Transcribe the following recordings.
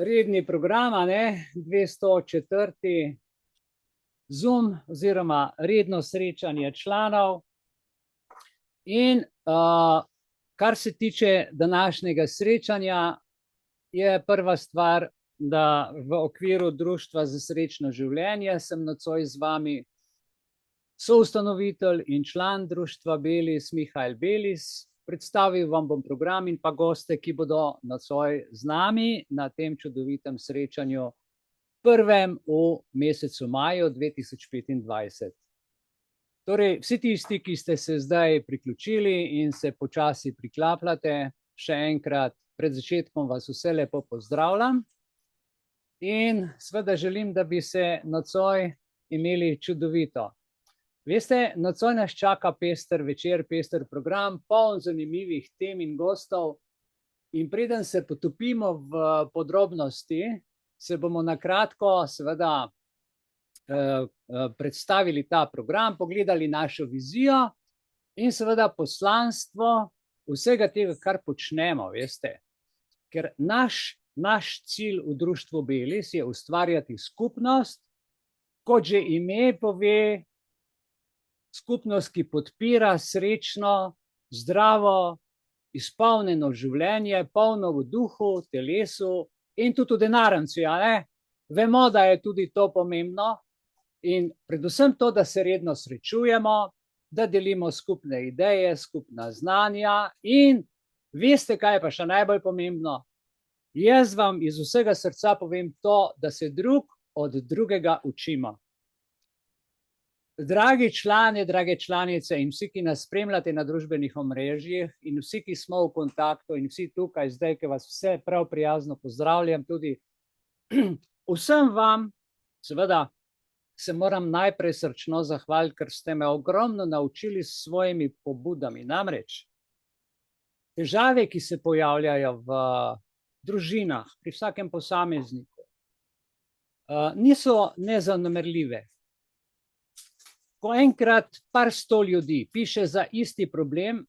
redni program, 204. Zoom oziroma redno srečanje članov. In kar se tiče današnjega srečanja, je prva stvar, da v okviru Društva za srečno življenje sem nocoj z vami soustanovitelj in član Društva Belis, Mihael Belis. Predstavil vam bom program in pa goste, ki bodo nocoj z nami na tem čudovitem srečanju, prvem v mesecu maju 2025. Torej, vsi tisti, ki ste se zdaj priključili in se počasi priklapljate, še enkrat pred začetkom vas vse lepo pozdravljam. In seveda želim, da bi se nocoj imeli čudovito. Veste, nocoj nas čaka pester večer, pester program, poln zanimivih tem in gostov. In preden se potopimo v podrobnosti, se bomo na kratko seveda predstavili ta program, pogledali našo vizijo in seveda poslanstvo vsega tega, kar počnemo, veste. Ker naš cilj v Društvu Belis je ustvarjati skupnost, kot že ime pove, skupnost, ki podpira srečno, zdravo, izpolnjeno življenje, polno v duhu, telesu in tudi v denarnici, Vemo, da je tudi to pomembno in predvsem to, da se redno srečujemo, da delimo skupne ideje, skupna znanja in veste, kaj je pa še najbolj pomembno? Jaz vam iz vsega srca povem to, da se drug od drugega učimo. Dragi člani, drage članice in vsi, ki nas spremljate na družbenih omrežjih in vsi, ki smo v kontaktu in vsi tukaj zdaj, ki vas vse prav prijazno pozdravljam, tudi vsem vam, seveda se moram najprej srčno zahvaliti, ker ste me ogromno naučili s svojimi pobudami. Namreč, težave, ki se pojavljajo v družinah, pri vsakem posamezniku, niso nezanemarljive. Ko enkrat par 100 ljudi piše za isti problem,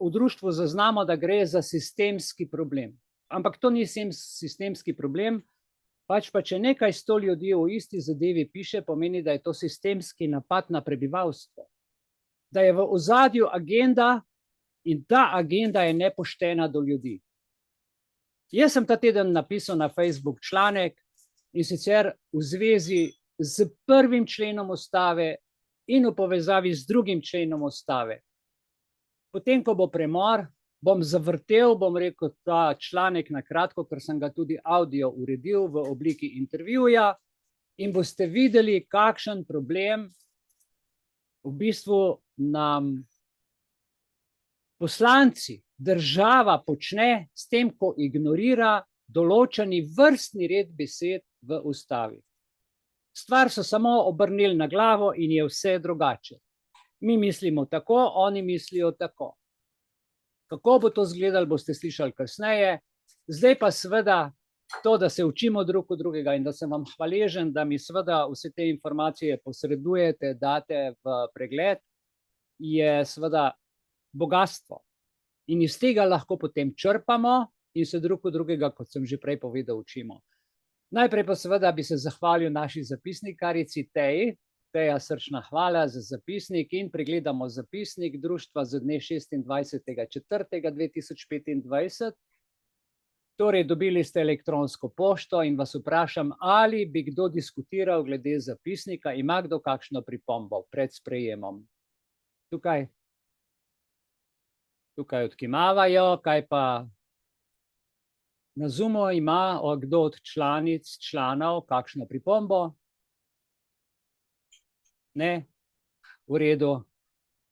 v društvu zaznamo, da gre za sistemski problem. Ampak to ni sistemski problem, pač pa če nekaj 100 ljudi v isti zadevi piše, pomeni, da je to sistemski napad na prebivalstvo. Da je v ozadju agenda in ta agenda je nepoštena do ljudi. Jaz sem ta teden napisal na Facebook članek in sicer v zvezi z 1. členom ustave in v povezavi z 2. členom ustave. Potem, ko bo premor, bom zavrtel, bom rekel, ta članek na kratko, ker sem ga tudi audio uredil v obliki intervjuja in boste videli, kakšen problem v bistvu nam poslanci, država počne s tem, ko ignorira določeni vrstni red besed v ustavi. Stvar so samo obrnili na glavo in je vse drugače. Mi mislimo tako, oni mislijo tako. Kako bo to izgledalo, boste slišali kasneje. Zdaj pa seveda to, da se učimo drug od drugega in da sem vam hvaležen, da mi seveda vse te informacije posredujete, date v pregled, je seveda bogastvo. In iz tega lahko potem črpamo in se drug od drugega, kot sem že prej povedal, učimo. Najprej pa seveda bi se zahvalil naši zapisnikarici Teji. Teja, srčna hvala za zapisnik in pregledamo zapisnik društva z dne 26.4.2025. Torej, dobili ste elektronsko pošto in vas vprašam, ali bi kdo diskutiral glede zapisnika, ima kdo kakšno pripombo pred sprejemom. Tukaj odkimavajo, kaj pa na Zoomu ima kdo od članic, članov kakšno pripombo? Ne? V redu.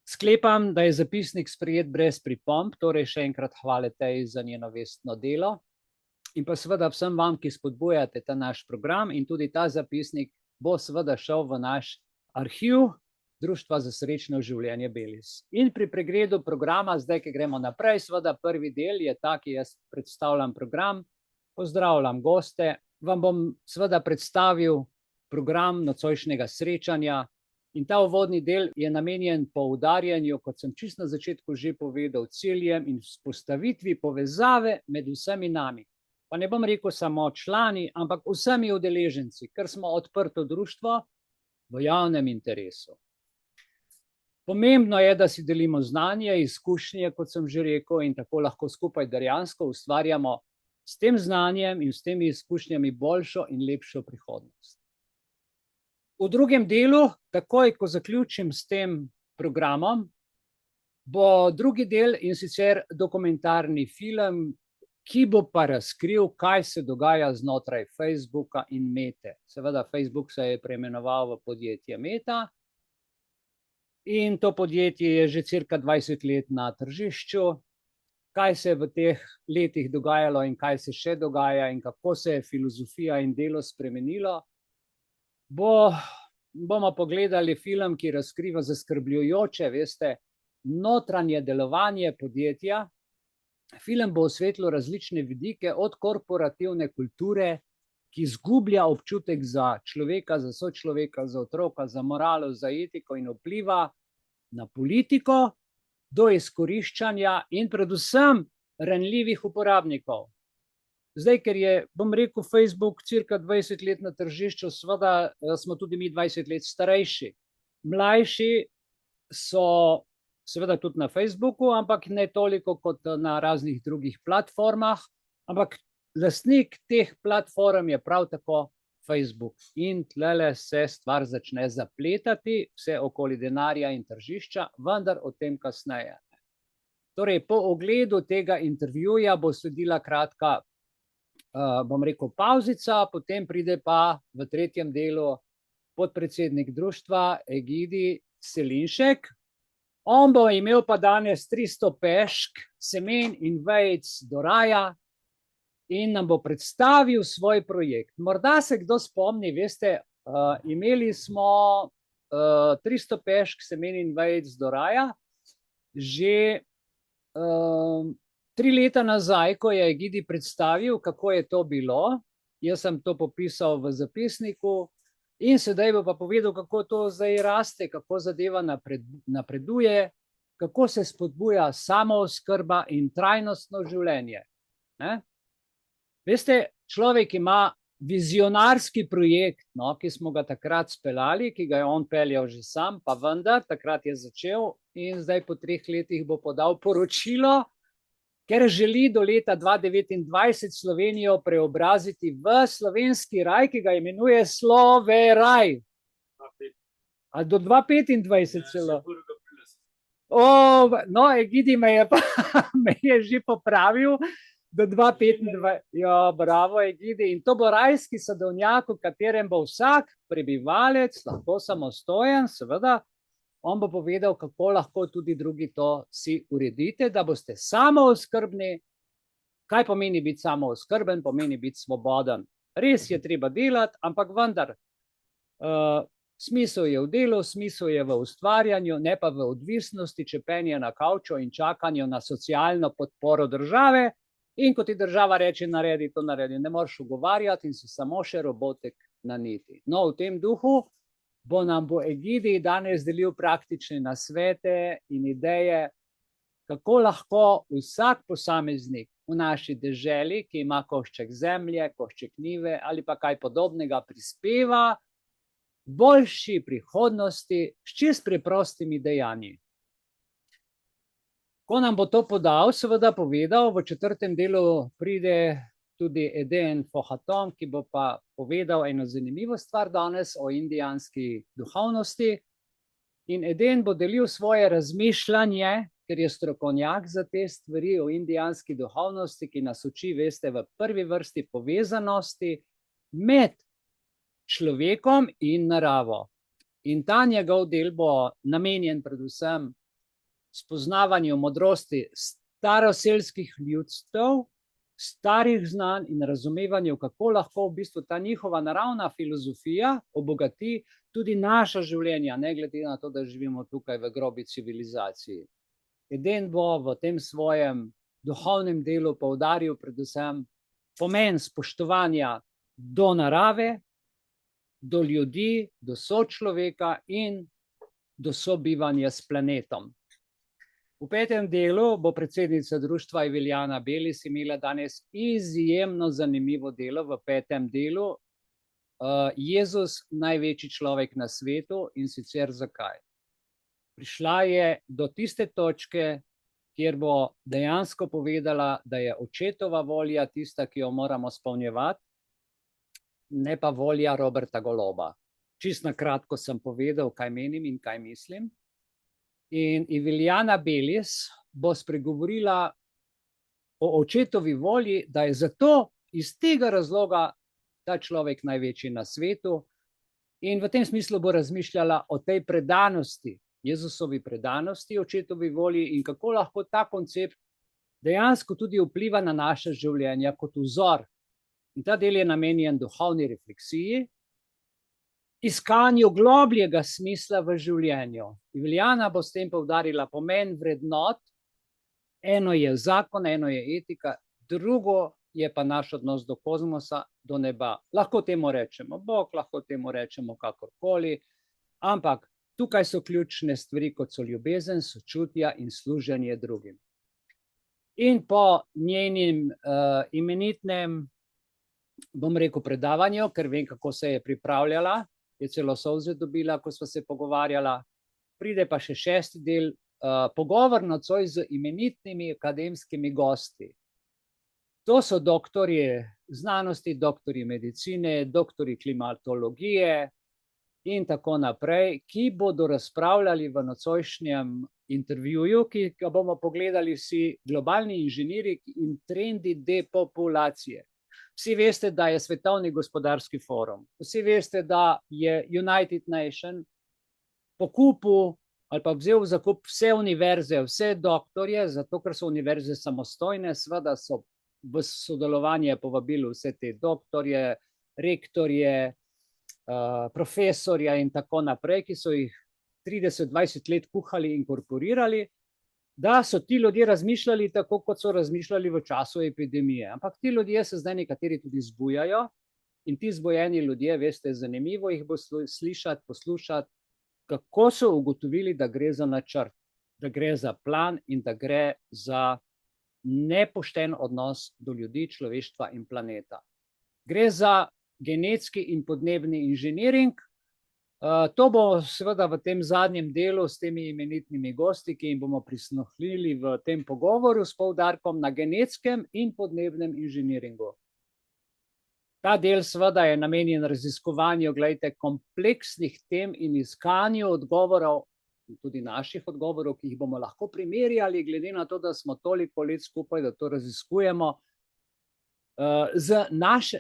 Sklepam, da je zapisnik sprejet brez pripomb, torej še enkrat hvala Teji za njeno vestno delo. In pa seveda vsem vam, ki spodbujate ta naš program in tudi ta zapisnik bo seveda šel v naš arhiv Društva za srečno življenje Belis. In pri pregledu programa, zdaj, ki gremo naprej, seveda prvi del je ta, ki jaz predstavljam program, pozdravljam goste, vam bom seveda predstavil program nocojšnjega srečanja in ta uvodni del je namenjen poudarjanju, kot sem čisto na začetku že povedal, ciljem in vzpostavitvi povezave med vsemi nami. pa ne bom rekel samo člani, ampak vsemi udeleženci, ker smo odprto društvo v javnem interesu. Pomembno je, da si delimo znanje, izkušnje, kot sem že rekel, in tako lahko skupaj dejansko ustvarjamo s tem znanjem in s temi izkušnjami boljšo in lepšo prihodnost. V drugem delu, takoj ko zaključim s tem programom, bo drugi del, in sicer dokumentarni film, ki bo pa razkril, kaj se dogaja znotraj Facebooka in Mete. Seveda, Facebook se je preimenoval v podjetje Meta in to podjetje je že cirka 20 let na tržišču. Kaj se je v teh letih dogajalo in kaj se še dogaja in kako se je filozofija in delo spremenilo, bomo pogledali film, ki razkriva zaskrbljujoče, veste, notranje delovanje podjetja. Film bo osvetlil različne vidike, od korporativne kulture, ki izgublja občutek za človeka, za sočloveka, za otroka, za moralo, za etiko in vpliva na politiko, do izkoriščanja in predvsem ranljivih uporabnikov. Zdaj, ker je, bom rekel, Facebook cirka 20 let na tržišču, seveda smo tudi mi 20 let starejši. Mlajši so seveda tudi na Facebooku, ampak ne toliko kot na raznih drugih platformah, ampak lastnik teh platform je prav tako Facebook. In tlele se stvar začne zapletati, vse okoli denarja in tržišča, vendar o tem kasneje. Torej, po ogledu tega intervjuja bo sledila kratka, bom rekel, pauzica, potem pride pa v tretjem delu podpredsednik društva Egidi Selinšek. On bo imel pa danes 300 pešk, semen in vejic do raja in nam bo predstavil svoj projekt. Morda se kdo spomni, veste, imeli smo 300 pešk, semen in vejic do raja že 3 leta nazaj, ko je Egidi predstavil, kako je to bilo. Jaz sem to popisal v zapisniku in sedaj bo pa povedal, kako to zdaj raste, kako zadeva napreduje, kako se spodbuja samooskrba in trajnostno življenje. Ne? Veste, človek ima vizionarski projekt, no, ki smo ga takrat speljali, ki ga je on peljal že sam, pa vendar, takrat je začel in zdaj po 3 letih bo podal poročilo, ker želi do leta 2029 Slovenijo preobraziti v slovenski raj, ki ga imenuje Sloveraj. A do 2025 celo. No, Egidi me je že popravil, do 2025. Ja, bravo, Egidi. In to bo rajski sadovnjak, v katerem bo vsak prebivalec lahko samostojen, seveda. On bo povedal, kako lahko tudi drugi to si uredite, da boste samooskrbni. Kaj pomeni biti samooskrben? Pomeni biti svoboden. Res je treba delati, ampak vendar smisel je v delu, smisel je v ustvarjanju, ne pa v odvisnosti, čepenje na kavču in čakanju na socialno podporo države. In ko ti država reče, naredi to, naredi, ne moreš ugovarjati in si samo še robotek na niti. No, v tem duhu nam bo Egidi danes delil praktične nasvete in ideje, kako lahko vsak posameznik v naši deželi, ki ima košček zemlje, košček njive ali pa kaj podobnega, prispeva boljši prihodnosti s čist preprostimi dejanji. Ko nam bo to podal, seveda povedal, v 4. delu pride tudi eden Pohatom, ki bo pa povedal eno zanimivo stvar danes o indijanski duhovnosti. In eden bo delil svoje razmišljanje, ker je strokovnjak za te stvari o indijanski duhovnosti, ki nas uči, veste, v prvi vrsti povezanosti med človekom in naravo. In ta njegov del bo namenjen predvsem spoznavanju modrosti staroselskih ljudstev, starih znanj in razumevanju, kako lahko v bistvu ta njihova naravna filozofija obogati tudi naša življenja, ne glede na to, da živimo tukaj v grobi civilizaciji. Eden bo v tem svojem duhovnem delu poudaril predvsem pomen spoštovanja do narave, do ljudi, do sočloveka in do sobivanja s planetom. V 5. delu bo predsednica društva Javiljana Beli imela danes izjemno zanimivo delo v 5. delu. Jezus, največji človek na svetu, in sicer zakaj. Prišla je do tiste točke, kjer bo dejansko povedala, da je očetova volja tista, ki jo moramo izpolnjevati, ne pa volja Roberta Goloba. Čisto na kratko sem povedal, kaj menim in kaj mislim. In Javiljana Beli bo spregovorila o očetovi volji, da je zato iz tega razloga ta človek največji na svetu, in v tem smislu bo razmišljala o tej predanosti, Jezusovi predanosti, očetovi volji, in kako lahko ta koncept dejansko tudi vpliva na naše življenja kot vzor. In ta del je namenjen duhovni refleksiji, iskanju globljega smisla v življenju. Javiljana bo s tem poudarila pomen vrednot. Eno je zakon, eno je etika, drugo je pa naš odnos do kozmosa, do neba. Lahko temu rečemo Bog, lahko temu rečemo kakorkoli, ampak tukaj so ključne stvari, kot so ljubezen, sočutja in služenje drugim. In po njenim imenitnem, bom rekel, predavanju, ker vem, kako se je pripravljala, je celo solze dobila, ko sva se pogovarjala, pride pa še 6. del, pogovor nocoj z imenitnimi akademskimi gosti. To so doktorji znanosti, doktorji medicine, doktorji klimatologije in tako naprej, ki bodo razpravljali v nocojšnjem intervjuju, ki ga bomo pogledali vsi, globalni inženirji in trendi depopulacije. Vsi veste, da je Svetovni gospodarski forum. Vsi veste, da je United Nation pokupil ali pa vzel v zakup vse univerze, vse doktorje, zato ker so univerze samostojne, seveda so v sodelovanje povabili vse te doktorje, rektorje, profesorja in tako naprej, ki so jih 30-20 let kuhali in inkorporirali, da so ti ljudje razmišljali tako, kot so razmišljali v času epidemije. Ampak ti ljudje se zdaj nekateri tudi zbujajo in ti zbojeni ljudje, veste, zanimivo jih bo slišati, poslušati, kako so ugotovili, da gre za načrt, da gre za plan in da gre za nepošten odnos do ljudi, človeštva in planeta. Gre za genetski in podnebni inženiring. To bo seveda v tem zadnjem delu s temi imenitnimi gosti, ki jim bomo prisluhnili v tem pogovoru s poudarkom na genetskem in podnebnem inženiringu. Ta del seveda je namenjen raziskovanju, glejte, kompleksnih tem in iskanju odgovorov, tudi naših odgovorov, ki jih bomo lahko primerjali, glede na to, da smo toliko let skupaj, da to raziskujemo, z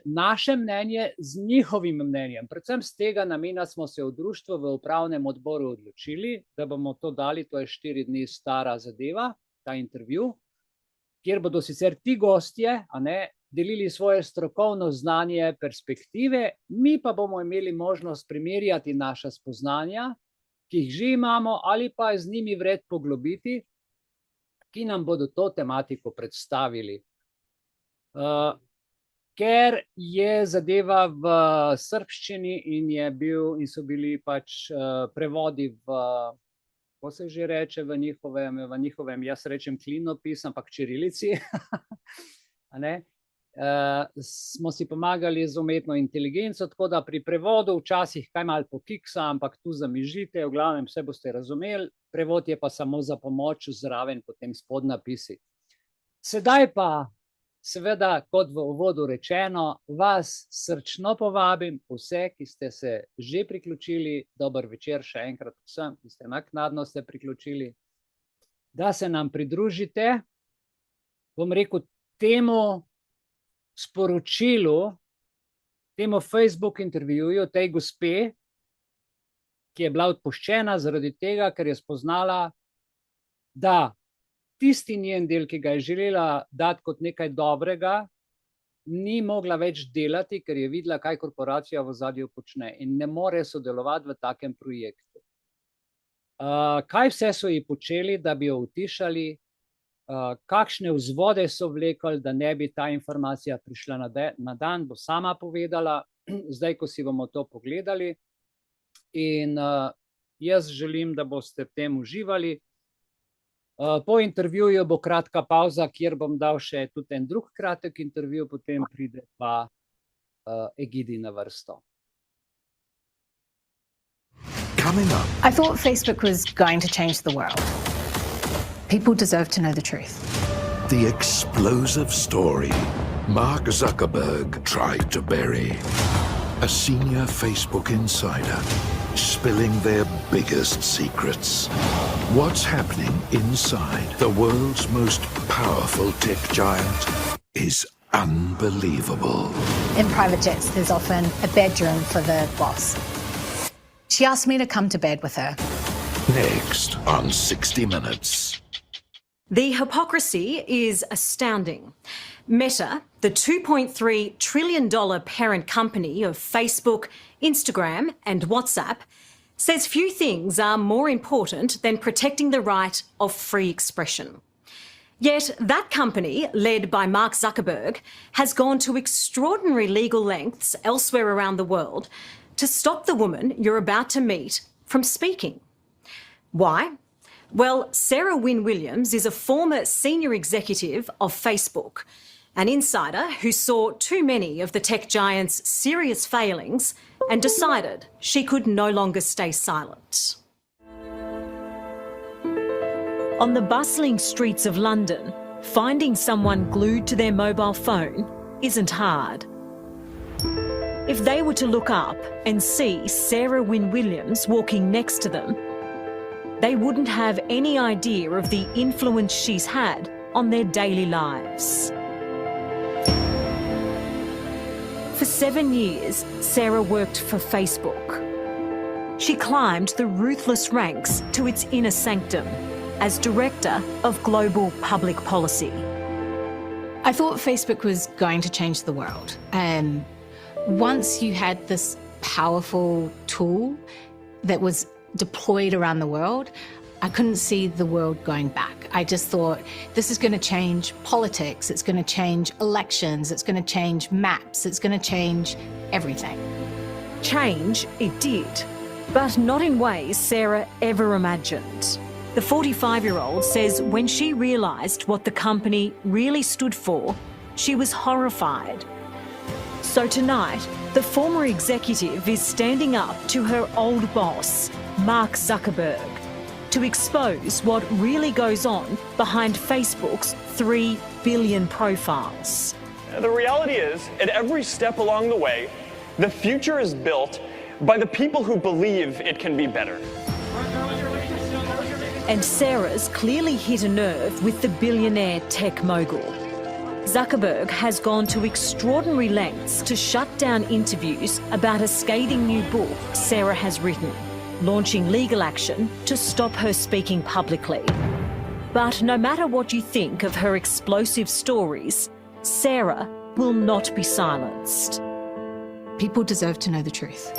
naše mnenje, z njihovim mnenjem. Predvsem z tega namena smo se v društvu v upravnem odboru odločili, da bomo to dali, to je 4 dni stara zadeva, ta intervju, kjer bodo sicer ti gostje, delili svoje strokovno znanje, perspektive, mi pa bomo imeli možnost primerjati naša spoznanja, ki jih že imamo, ali pa z njimi vred poglobiti, ki nam bodo to tematiko predstavili. Ker je zadeva v srbščini in so bili pač prevodi v, ko se že reče v njihovem, jaz rečem klinopis, ampak čirilici, smo si pomagali z umetno inteligenco, tako da pri prevodu včasih kaj malo pokiksa, ampak tu zamižite, v glavnem vse boste razumeli, prevod je pa samo za pomoč zraven potem s podnapisi. Sedaj pa, seveda, kot v uvodu rečeno, vas srčno povabim, vse, ki ste se že priključili, dober večer še enkrat vsem, ki ste naknadno se priključili, da se nam pridružite, bom rekel, temu sporočilu, temu Facebook intervjuju, tej gospe, ki je bila odpuščena zaradi tega, ker je spoznala, da tisti njen del, ki ga je želela dati kot nekaj dobrega, ni mogla več delati, ker je videla, kaj korporacija v ozadju počne in ne more sodelovati v takem projektu. Kaj vse so ji počeli, da bi jo utišali, kakšne vzvode so vlekli, da ne bi ta informacija prišla na dan, bo sama povedala, zdaj, ko si bomo to pogledali. In jaz želim, da boste v tem uživali. Po intervjuju bo kratka pauza, kjer bom dal še tudi en drug kratek intervju, potem pride pa Egidi na vrsto. Coming up. I thought Facebook was going to change the world. People deserve to know the truth. The explosive story Mark Zuckerberg tried to bury. A senior Facebook insider spilling their biggest secrets. What's happening inside the world's most powerful tech giant is unbelievable. In private jets, there's often a bedroom for the boss. She asked me to come to bed with her. Next on 60 Minutes. The hypocrisy is astounding. Meta, the $2.3 trillion parent company of Facebook, Instagram and WhatsApp, says few things are more important than protecting the right of free expression. Yet that company, led by Mark Zuckerberg, has gone to extraordinary legal lengths elsewhere around the world to stop the woman you're about to meet from speaking. Why? Well, Sara Wynne-Williams is a former senior executive of Facebook, an insider who saw too many of the tech giant's serious failings and decided she could no longer stay silent. On the bustling streets of London, finding someone glued to their mobile phone isn't hard. If they were to look up and see Sara Wynne-Williams walking next to them, they wouldn't have any idea of the influence she's had on their daily lives. For 7 years, Sara worked for Facebook. She climbed the ruthless ranks to its inner sanctum as Director of Global Public Policy. I thought Facebook was going to change the world. Once you had this powerful tool that was deployed around the world, I couldn't see the world going back. I just thought, this is going to change politics, it's going to change elections, it's going to change maps, it's going to change everything. Change it did, but not in ways Sara ever imagined. The 45-year-old says when she realised what the company really stood for, she was horrified. So tonight, the former executive is standing up to her old boss, Mark Zuckerberg, to expose what really goes on behind Facebook's 3 billion profiles. The reality is, at every step along the way, the future is built by the people who believe it can be better. And Sara's clearly hit a nerve with the billionaire tech mogul. Zuckerberg has gone to extraordinary lengths to shut down interviews about a scathing new book Sara has written, launching legal action to stop her speaking publicly. But no matter what you think of her explosive stories, Sara will not be silenced. People deserve to know the truth.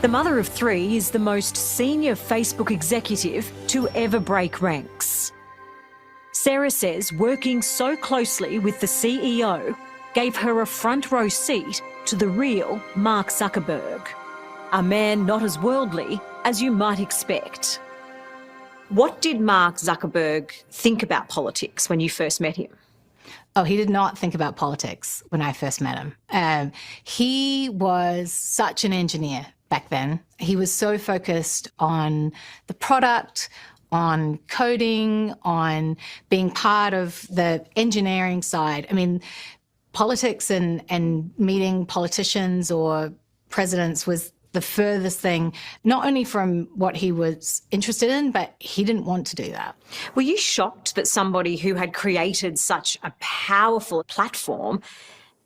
The mother of 3 is the most senior Facebook executive to ever break ranks. Sara says working so closely with the CEO gave her a front row seat to the real Mark Zuckerberg, a man not as worldly as you might expect. What did Mark Zuckerberg think about politics when you first met him? Oh, he did not think about politics when I first met him. He was such an engineer back then. He was so focused on the product, on coding, on being part of the engineering side. I mean, politics and meeting politicians or presidents was the furthest thing, not only from what he was interested in, but he didn't want to do that. Were you shocked that somebody who had created such a powerful platform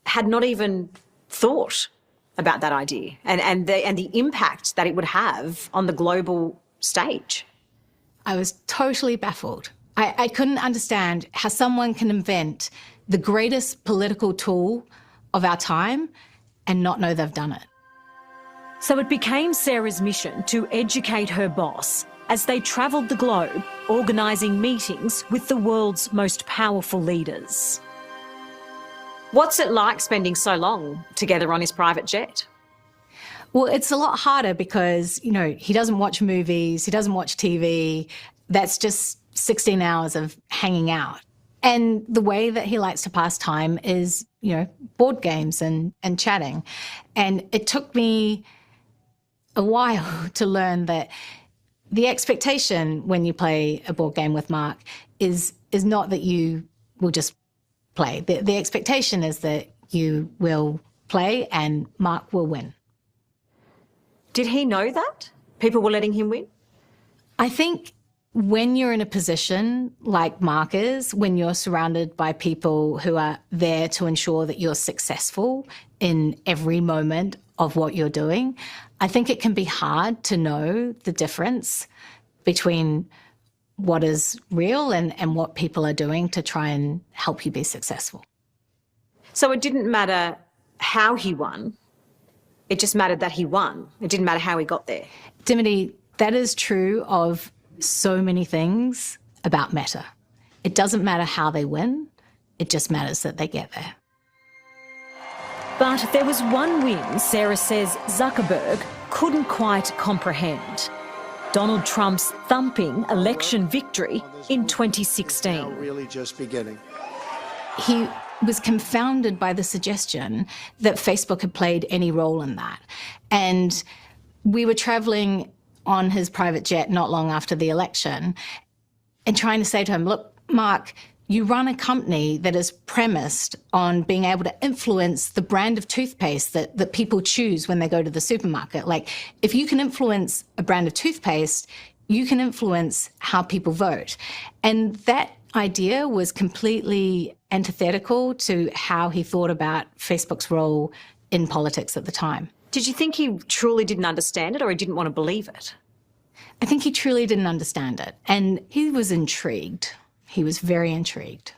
had not even thought about that idea and the impact that it would have on the global stage? I was totally baffled. I couldn't understand how someone can invent the greatest political tool of our time and not know they've done it. So it became Sara's mission to educate her boss as they travelled the globe, organising meetings with the world's most powerful leaders. What's it like spending so long together on his private jet? Well, it's a lot harder because, you know, he doesn't watch movies, he doesn't watch TV. That's just 16 hours of hanging out. And the way that he likes to pass time is, you know, board games and chatting. And it took me a while to learn that the expectation when you play a board game with Mark is not that you will just play. The expectation is that you will play and Mark will win. Did he know that? People were letting him win? I think when you're in a position like Mark is, when you're surrounded by people who are there to ensure that you're successful in every moment of what you're doing, I think it can be hard to know the difference between what is real and what people are doing to try and help you be successful. So it didn't matter how he won, it just mattered that he won. It didn't matter how he got there. Dimity, that is true of so many things about Meta. It doesn't matter how they win, it just matters that they get there. But there was one win Sara says Zuckerberg couldn't quite comprehend. Donald Trump's thumping election victory in 2016. Really just beginning. He was confounded by the suggestion that Facebook had played any role in that. And we were travelling on his private jet not long after the election and trying to say to him, look, Mark, you run a company that is premised on being able to influence the brand of toothpaste that people choose when they go to the supermarket. Like, if you can influence a brand of toothpaste, you can influence how people vote. And that idea was completely antithetical to how he thought about Facebook's role in politics at the time. Did you think he truly didn't understand it or he didn't want to believe it? I think he truly didn't understand it. And he was intrigued. He was very intrigued.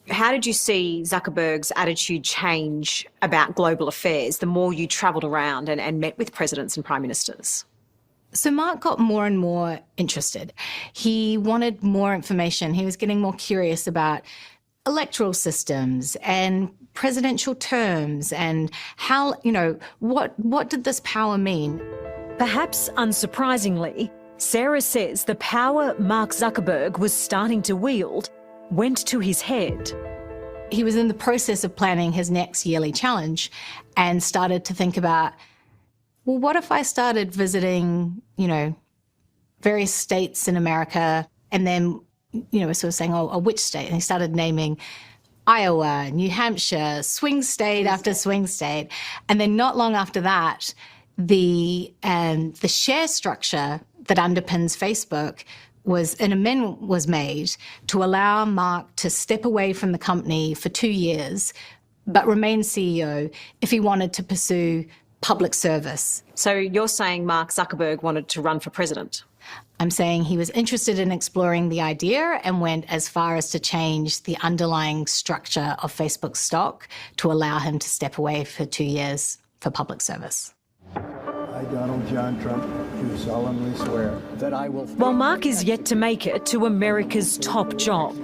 How did you see Zuckerberg's attitude change about global affairs the more you travelled around and met with presidents and prime ministers? So Mark got more and more interested. He wanted more information. He was getting more curious about electoral systems and presidential terms and how, you know, what did this power mean? Perhaps unsurprisingly, Sara says the power Mark Zuckerberg was starting to wield went to his head. He was in the process of planning his next yearly challenge and started to think about, well, what if I started visiting, you know, various states in America and then, you know, sort of saying, oh, which state? And he started naming Iowa, New Hampshire, swing state after swing state. And then not long after that, the share structure that underpins Facebook was an amendment was made to allow Mark to step away from the company for 2 years, but remain CEO if he wanted to pursue public service. So you're saying Mark Zuckerberg wanted to run for president? I'm saying he was interested in exploring the idea and went as far as to change the underlying structure of Facebook stock to allow him to step away for 2 years for public service. I, Donald John Trump, do solemnly swear that I will... While Mark is yet to make it to America's top job,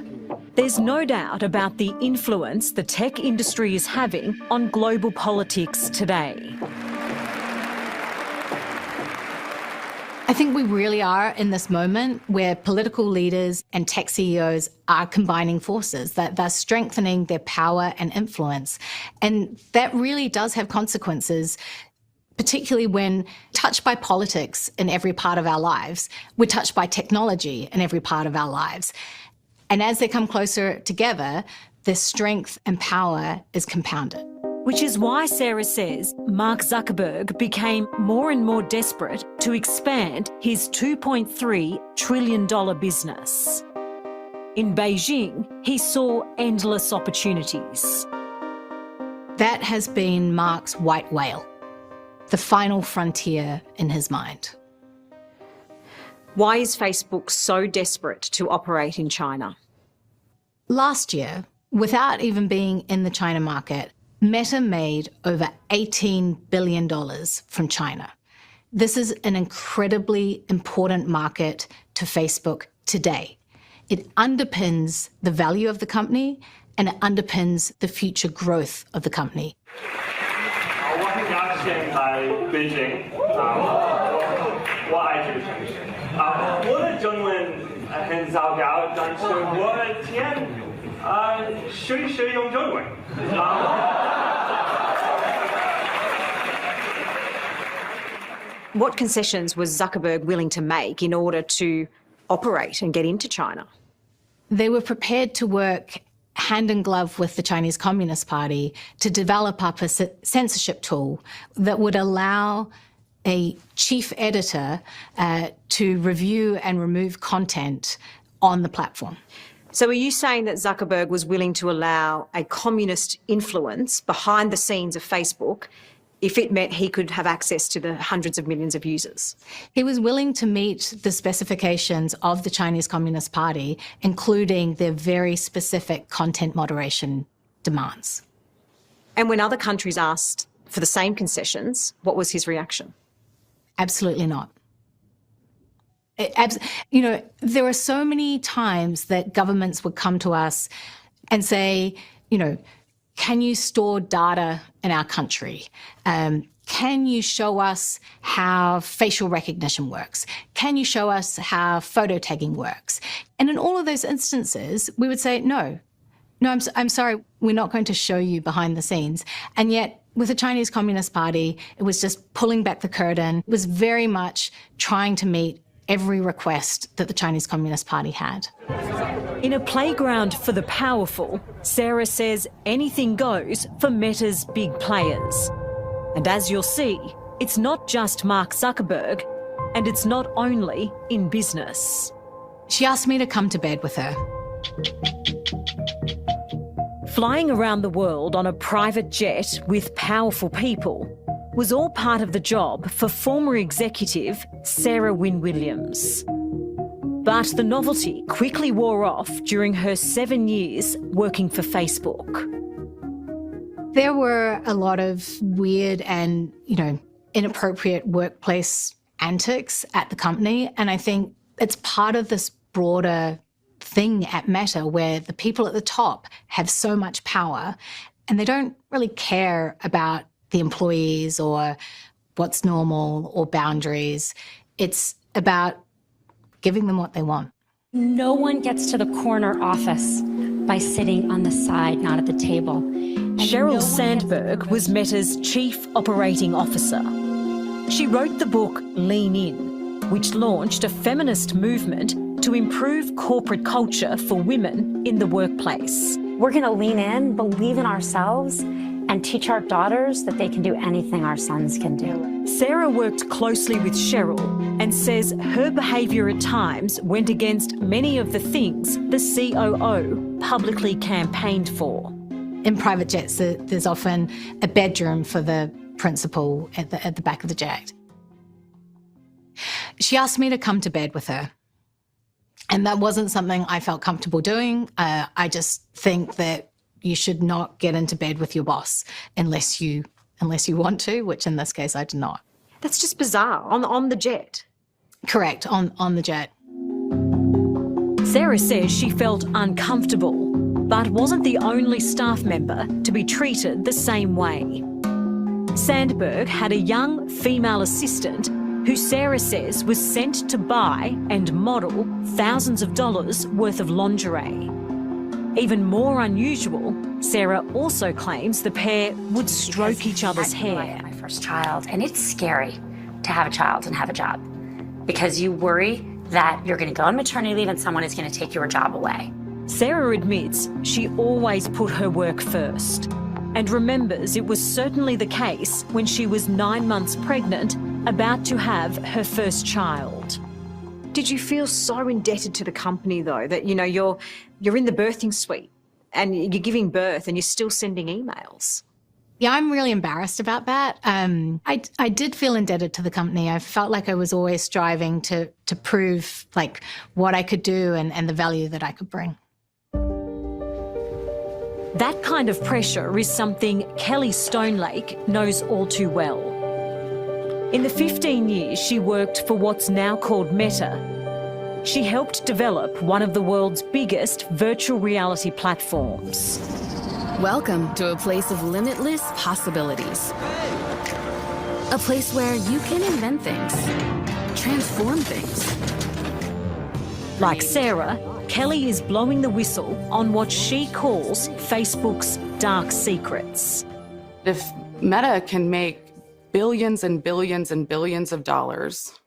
there's no doubt about the influence the tech industry is having on global politics today. I think we really are in this moment where political leaders and tech CEOs are combining forces, that they're strengthening their power and influence. And that really does have consequences, particularly when touched by politics in every part of our lives. We're touched by technology in every part of our lives. And as they come closer together, their strength and power is compounded. Which is why Sara says Mark Zuckerberg became more and more desperate to expand his $2.3 trillion business. In Beijing, he saw endless opportunities. That has been Mark's white whale, the final frontier in his mind. Why is Facebook so desperate to operate in China? Last year, without even being in the China market, Meta made over $18 billion from China. This is an incredibly important market to Facebook today. It underpins the value of the company and it underpins the future growth of the company. 天来北京，我爱这个城市。我的中文很糟糕，但是我的天，学用中文。What concessions was Zuckerberg willing to make in order to operate and get into China? They were prepared to work hand in glove with the Chinese Communist Party to develop up a censorship tool that would allow a chief editor to review and remove content on the platform. So are you saying that Zuckerberg was willing to allow a communist influence behind the scenes of Facebook if it meant he could have access to the hundreds of millions of users? He was willing to meet the specifications of the Chinese Communist Party, including their very specific content moderation demands. And when other countries asked for the same concessions, what was his reaction? Absolutely not. There are so many times that governments would come to us and say, can you store data in our country? Can you show us how facial recognition works? Can you show us how photo tagging works? And in all of those instances, we would say, no, I'm sorry, we're not going to show you behind the scenes. And yet, with the Chinese Communist Party, it was just pulling back the curtain. It was very much trying to meet every request that the Chinese Communist Party had. In a playground for the powerful, Sara says anything goes for Meta's big players. And as you'll see, it's not just Mark Zuckerberg, and it's not only in business. She asked me to come to bed with her. Flying around the world on a private jet with powerful people was all part of the job for former executive Sarah Wynne-Williams. But the novelty quickly wore off during her 7 years working for Facebook. There were a lot of weird and, inappropriate workplace antics at the company, and I think it's part of this broader thing at Meta where the people at the top have so much power and they don't really care about the employees or what's normal or boundaries. It's about giving them what they want. No one gets to the corner office by sitting on the side, not at the table. Sheryl Sandberg was Meta's Chief Operating Officer. She wrote the book Lean In, which launched a feminist movement to improve corporate culture for women in the workplace. We're going to lean in, believe in ourselves, and teach our daughters that they can do anything our sons can do. Sara worked closely with Sheryl and says her behaviour at times went against many of the things the COO publicly campaigned for. In private jets, there's often a bedroom for the principal at the back of the jet. She asked me to come to bed with her. And that wasn't something I felt comfortable doing. I just think that you should not get into bed with your boss unless you want to, which in this case I did not. That's just bizarre, on the jet. Correct, on the jet. Sara says she felt uncomfortable, but wasn't the only staff member to be treated the same way. Sandberg had a young female assistant who Sara says was sent to buy and model thousands of dollars worth of lingerie. Even more unusual, Sara also claims the pair would stroke each other's hair. I had my first child, and it's scary to have a child and have a job because you worry that you're going to go on maternity leave and someone is going to take your job away. Sara admits she always put her work first and remembers it was certainly the case when she was 9 months pregnant, about to have her first child. Did you feel so indebted to the company, though, that, you're in the birthing suite and you're giving birth and you're still sending emails? Yeah, I'm really embarrassed about that. I did feel indebted to the company. I felt like I was always striving to prove what I could do and the value that I could bring. That kind of pressure is something Kelly Stonelake knows all too well. In the 15 years she worked for what's now called Meta, she helped develop one of the world's biggest virtual reality platforms. Welcome to a place of limitless possibilities. A place where you can invent things, transform things. Like Sarah, Kelly is blowing the whistle on what she calls Facebook's dark secrets. If Meta can make billions and billions and billions of dollars,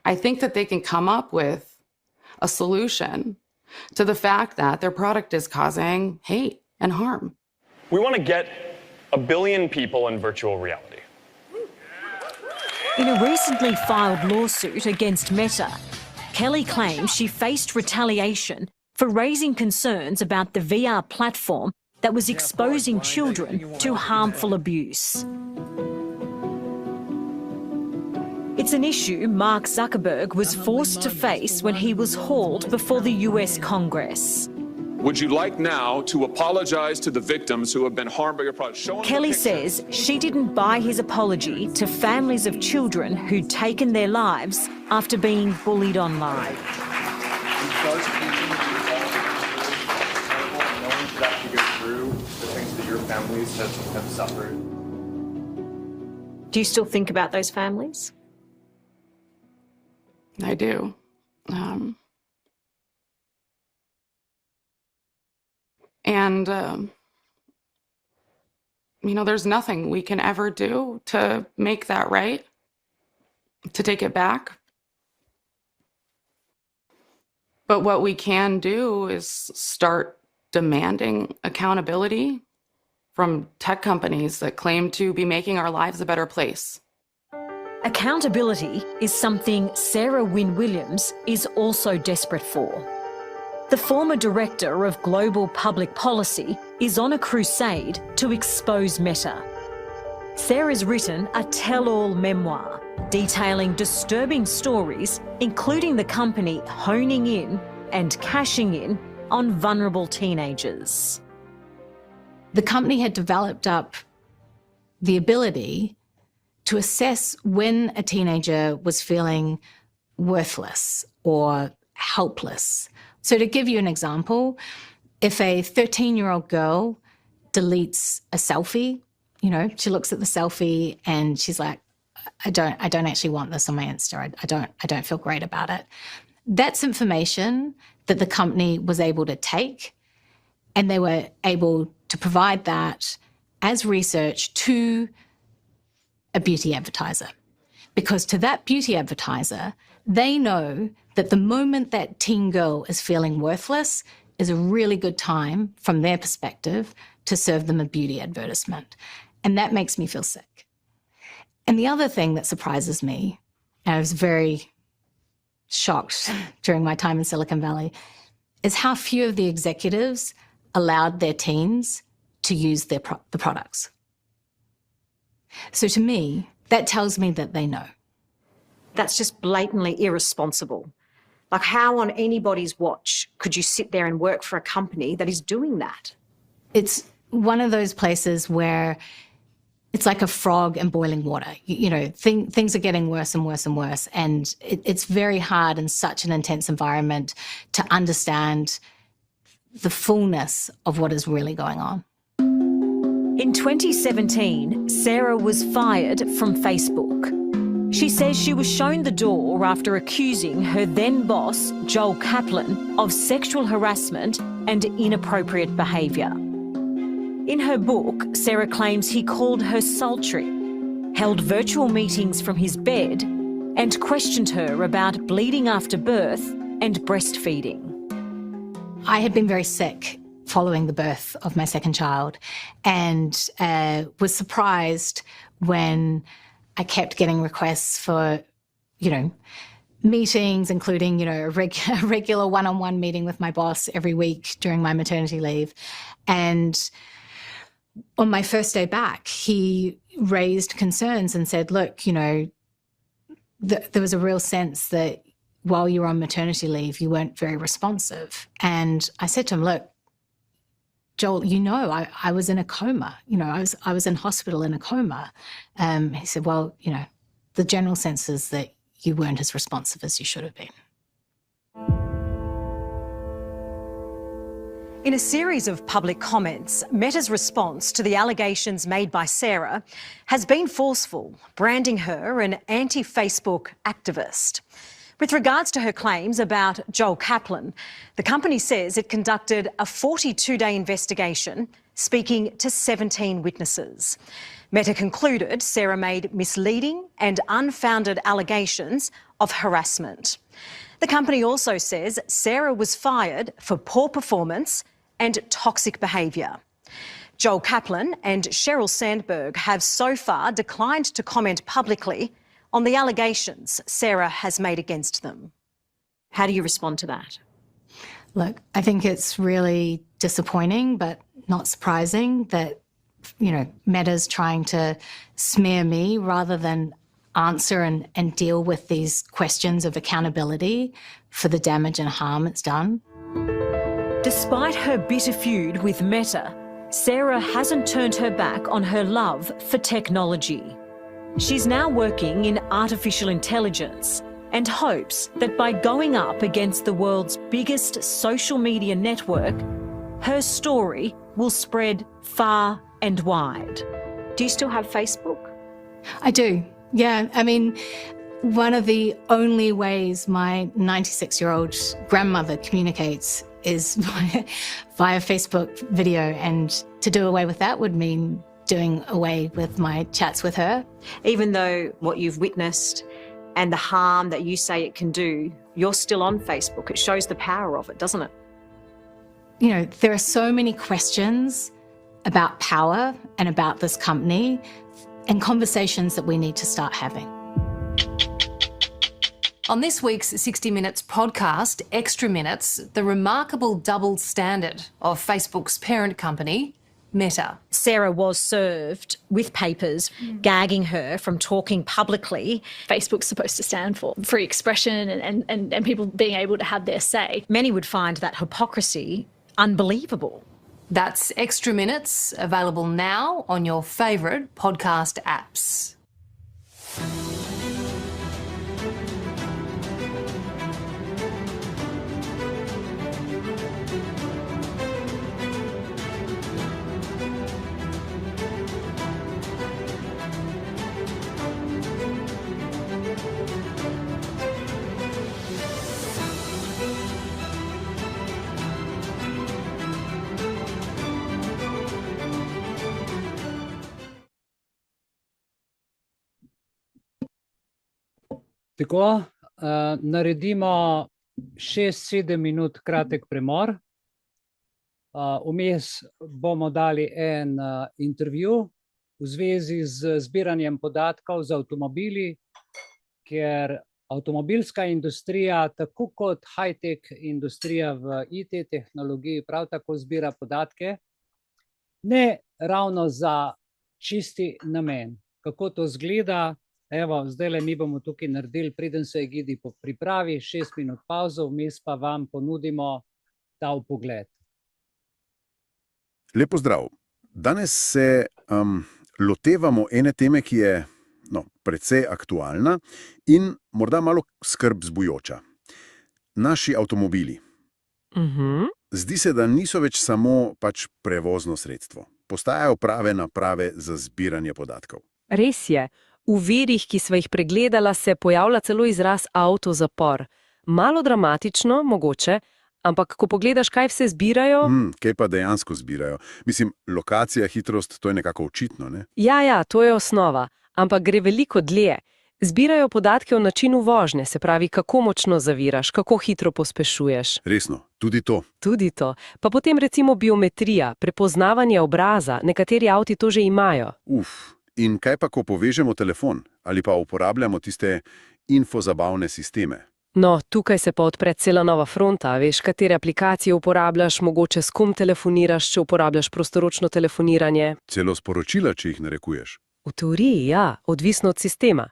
I think that they can come up with a solution to the fact that their product is causing hate and harm. We want to get 1 billion people in virtual reality. In a recently filed lawsuit against Meta, Kelly claims she faced retaliation for raising concerns about the VR platform that was exposing children to harmful abuse. It's an issue Mark Zuckerberg was forced to face when he was hauled before the US Congress. Would you like now to apologize to the victims who have been harmed by your product? Kelly says she didn't buy his apology to families of children who'd taken their lives after being bullied online. Have suffered. Do you still think about those families? I do. There's nothing we can ever do to make that right, to take it back. But what we can do is start demanding accountability from tech companies that claim to be making our lives a better place. Accountability is something Sarah Wynne-Williams is also desperate for. The former director of global public policy is on a crusade to expose Meta. Sarah's written a tell-all memoir detailing disturbing stories, including the company honing in and cashing in on vulnerable teenagers. The company had developed up the ability to assess when a teenager was feeling worthless or helpless. So to give you an example, if a 13-year-old girl deletes a selfie, she looks at the selfie and she's like, I don't actually want this on my Insta. I don't feel great about it. That's information that the company was able to take, and they were able to provide that as research to a beauty advertiser. Because to that beauty advertiser, they know that the moment that teen girl is feeling worthless is a really good time, from their perspective, to serve them a beauty advertisement. And that makes me feel sick. And the other thing that surprises me, and I was very shocked during my time in Silicon Valley, is how few of the executives allowed their teams to use the products. So to me, that tells me that they know. That's just blatantly irresponsible. Like, how on anybody's watch could you sit there and work for a company that is doing that? It's one of those places where it's like a frog in boiling water. Things are getting worse and worse and worse. And it's very hard in such an intense environment to understand the fullness of what is really going on. In 2017, Sarah was fired from Facebook. She says she was shown the door after accusing her then boss, Joel Kaplan, of sexual harassment and inappropriate behaviour. In her book, Sarah claims he called her sultry, held virtual meetings from his bed, and questioned her about bleeding after birth and breastfeeding. I had been very sick following the birth of my second child, and was surprised when I kept getting requests for, meetings, including, a regular one-on-one meeting with my boss every week during my maternity leave. And on my first day back, he raised concerns and said, look, there was a real sense that while you were on maternity leave, you weren't very responsive. And I said to him, look, Joel, I was in a coma. I was in hospital in a coma. He said, well, the general sense is that you weren't as responsive as you should have been. In a series of public comments, Meta's response to the allegations made by Sara has been forceful, branding her an anti-Facebook activist. With regards to her claims about Joel Kaplan, the company says it conducted a 42-day investigation, speaking to 17 witnesses. Meta concluded Sara made misleading and unfounded allegations of harassment. The company also says Sara was fired for poor performance and toxic behaviour. Joel Kaplan and Sheryl Sandberg have so far declined to comment publicly on the allegations Sara has made against them. How do you respond to that? Look, I think it's really disappointing, but not surprising that, Meta's trying to smear me rather than answer and deal with these questions of accountability for the damage and harm it's done. Despite her bitter feud with Meta, Sara hasn't turned her back on her love for technology. She's now working in artificial intelligence and hopes that by going up against the world's biggest social media network, her story will spread far and wide. Do you still have Facebook? I do, yeah. I mean, one of the only ways my 96-year-old grandmother communicates is via Facebook video, and to do away with that would mean doing away with my chats with her. Even though what you've witnessed and the harm that you say it can do, you're still on Facebook. It shows the power of it, doesn't it? There are so many questions about power and about this company and conversations that we need to start having. On this week's 60 Minutes podcast, Extra Minutes, the remarkable double standard of Facebook's parent company, Meta. Sara was served with papers gagging her from talking publicly. Facebook's supposed to stand for free expression and people being able to have their say. Many would find that hypocrisy unbelievable. That's Extra Minutes, available now on your favourite podcast apps. Tako, naredimo 6-7 minut kratek premor. Vmes bomo dali en intervju v zvezi z zbiranjem podatkov z avtomobili, ker avtomobilska industrija, tako kot high-tech industrija v IT tehnologiji, prav tako zbira podatke, ne ravno za čisti namen. Kako to zgleda? Evo, zdajle mi bomo tukaj naredili, preden se Egidi pripravi, 6 minut pauzo, vmes pa vam ponudimo ta vpogled. Lep pozdrav. Danes se lotevamo ene teme, ki je precej aktualna in morda malo skrb zbujoča. Naši avtomobili. Zdi se, da niso več samo prevozno sredstvo. Postajajo prave naprave za zbiranje podatkov. Res je. V virih, ki sva jih pregledala, se pojavlja celo izraz avtozapor. Malo dramatično, mogoče, ampak ko pogledaš, kaj vse zbirajo... Kaj pa dejansko zbirajo? Mislim, lokacija, hitrost, to je nekako očitno, ne? Ja, to je osnova, ampak gre veliko dlje. Zbirajo podatke o načinu vožnje, se pravi, kako močno zaviraš, kako hitro pospešuješ. Resno, tudi to. Tudi to. Pa potem recimo biometrija, prepoznavanje obraza, nekateri avti to že imajo. In kaj pa, ko povežemo telefon ali pa uporabljamo tiste infozabavne sisteme? No, tukaj se pa odpre cela nova fronta, veš, katere aplikacije uporabljaš, mogoče s kom telefoniraš, če uporabljaš prostoročno telefoniranje. Celo sporočila, če jih narekuješ. V teoriji, ja, odvisno od sistema.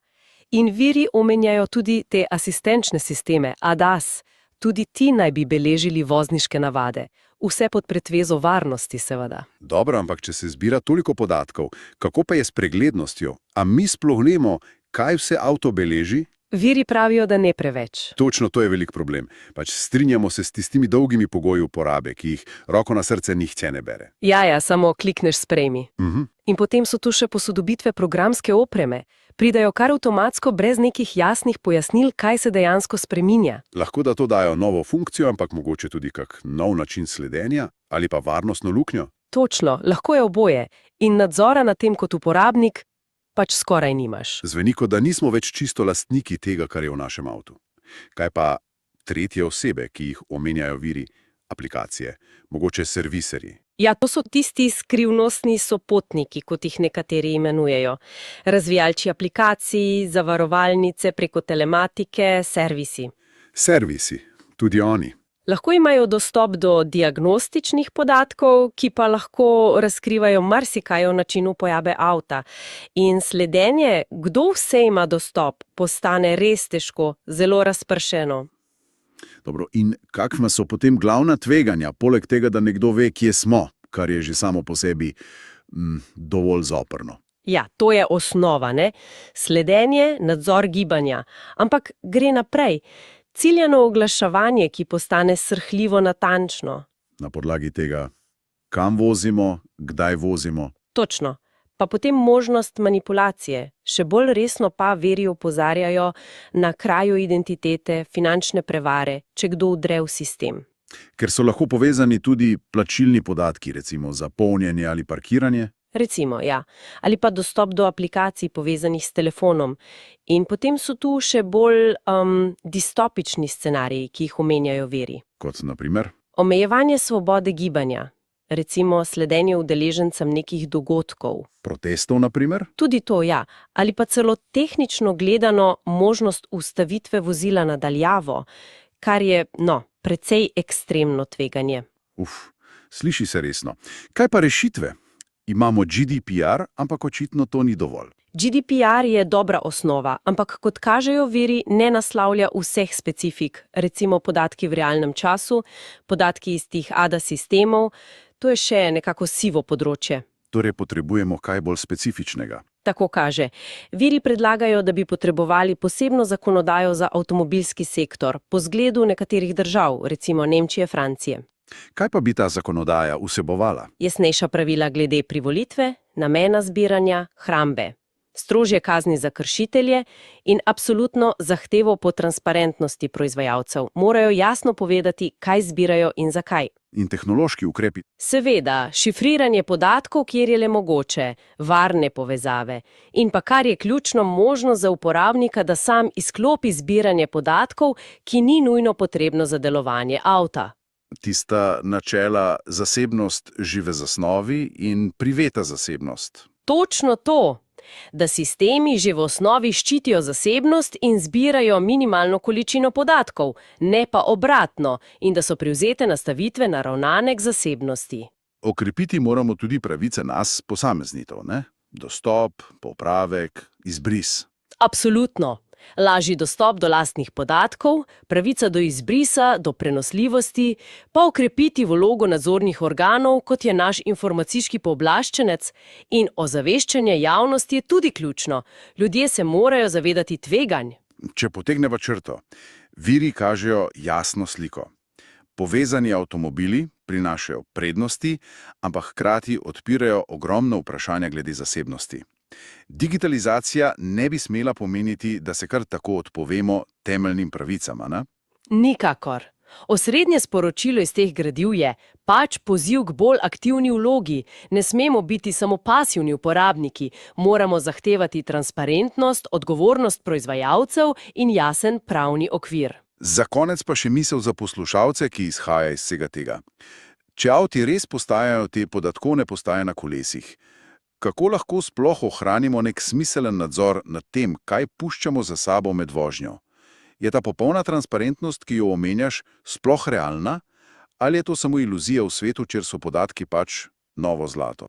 In viri omenjajo tudi te asistenčne sisteme, ADAS. Tudi ti naj bi beležili vozniške navade. Vse pod pretvezo varnosti, seveda. Dobro, ampak če se zbira toliko podatkov, kako pa je s preglednostjo? A mi sploh vemo, kaj vse avto beleži Viri pravijo, da ne preveč. Točno to je velik problem. Pač strinjamo se s tistimi dolgimi pogoji uporabe, ki jih roko na srce nihče ne bere. Ja, samo klikneš sprejmi. In potem so tu še posodobitve programske opreme. Pridajo kar avtomatsko brez nekih jasnih pojasnil, kaj se dejansko spreminja. Lahko da to dajo novo funkcijo, ampak mogoče tudi kak nov način sledenja ali pa varnostno luknjo. Točno, lahko je oboje. In nadzora nad tem kot uporabnik pač skoraj nimaš. Zveni, kot da nismo več čisto lastniki tega, kar je v našem avtu. Kaj pa tretje osebe, ki jih omenjajo viri, aplikacije, mogoče serviserji? Ja, to so tisti skrivnostni sopotniki, kot jih nekateri imenujejo. Razvijalči aplikacij, zavarovalnice preko telematike, servisi. Servisi, tudi oni. Lahko imajo dostop do diagnostičnih podatkov, ki pa lahko razkrivajo marsikaj o načinu uporabe avta. In sledenje, kdo vse ima dostop, postane res težko, zelo razpršeno. Dobro, in kakšna so potem glavna tveganja, poleg tega, da nekdo ve, kje smo, kar je že samo po sebi dovolj zoprno? Ja, to je osnova, ne? Sledenje, nadzor gibanja. Ampak gre naprej. Ciljano oglaševanje, ki postane srhljivo natančno. Na podlagi tega, kam vozimo, kdaj vozimo. Točno. Pa potem možnost manipulacije. Še bolj resno pa veri opozarjajo na kraju identitete, finančne prevare, če kdo vdre v sistem. Ker so lahko povezani tudi plačilni podatki, recimo za polnjenje ali parkiranje. Recimo, ja. Ali pa dostop do aplikacij povezanih s telefonom. In potem so tu še bolj distopični scenariji, ki jih omenjajo veri. Kot na primer? Omejevanje svobode gibanja. Recimo sledenje udeležencem nekih dogodkov. Protestov, na primer? Tudi to, ja. Ali pa celo tehnično gledano možnost ustavitve vozila na daljavo, kar je, precej ekstremno tveganje. Sliši se resno. Kaj pa rešitve? Imamo GDPR, ampak očitno to ni dovolj. GDPR je dobra osnova, ampak kot kažejo viri, ne naslavlja vseh specifik, recimo podatki v realnem času, podatki iz tih ADA sistemov, to je še nekako sivo področje. Torej potrebujemo kaj bolj specifičnega. Tako kaže. Viri predlagajo, da bi potrebovali posebno zakonodajo za avtomobilski sektor, po zgledu nekaterih držav, recimo Nemčije, Francije. Kaj pa bi ta zakonodaja vsebovala? Jasnejša pravila glede privolitve, namena zbiranja, hrambe. Strožje kazni za kršitelje in absolutno zahtevo po transparentnosti proizvajalcev. Morajo jasno povedati, kaj zbirajo in zakaj. In tehnološki ukrepi? Seveda, šifriranje podatkov, kjer je le mogoče, varne povezave. In pa kar je ključno, možnost za uporabnika, da sam izklopi zbiranje podatkov, ki ni nujno potrebno za delovanje avta. Tista načela zasebnost žive zasnovi in priveta zasebnost. Točno to, da sistemi že v osnovi ščitijo zasebnost in zbirajo minimalno količino podatkov, ne pa obratno, in da so privzete nastavitve naravnane k zasebnosti. Okrepiti moramo tudi pravice nas, posameznikov, ne? Dostop, popravek, izbris. Absolutno. Lažji dostop do lastnih podatkov, pravica do izbrisa, do prenosljivosti, pa okrepiti vlogo nadzornih organov, kot je naš informacijski pooblaščenec, in ozaveščanje javnosti je tudi ključno. Ljudje se morajo zavedati tveganj. Če potegneva črto, viri kažejo jasno sliko. Povezani avtomobili prinašajo prednosti, ampak hkrati odpirajo ogromno vprašanja glede zasebnosti. Digitalizacija ne bi smela pomeniti, da se kar tako odpovemo temeljnim pravicam, ne? Nikakor. Osrednje sporočilo iz teh gradiv je pač poziv k bolj aktivni vlogi. Ne smemo biti samo pasivni uporabniki, moramo zahtevati transparentnost, odgovornost proizvajalcev in jasen pravni okvir. Za konec pa še misel za poslušalce, ki izhaja iz vsega tega. Če avti res postajajo te podatkovne postaje na kolesih, kako lahko sploh ohranimo nek smiselen nadzor nad tem, kaj puščamo za sabo med vožnjo? Je ta popolna transparentnost, ki jo omenjaš, sploh realna? Ali je to samo iluzija v svetu, kjer so podatki pač novo zlato?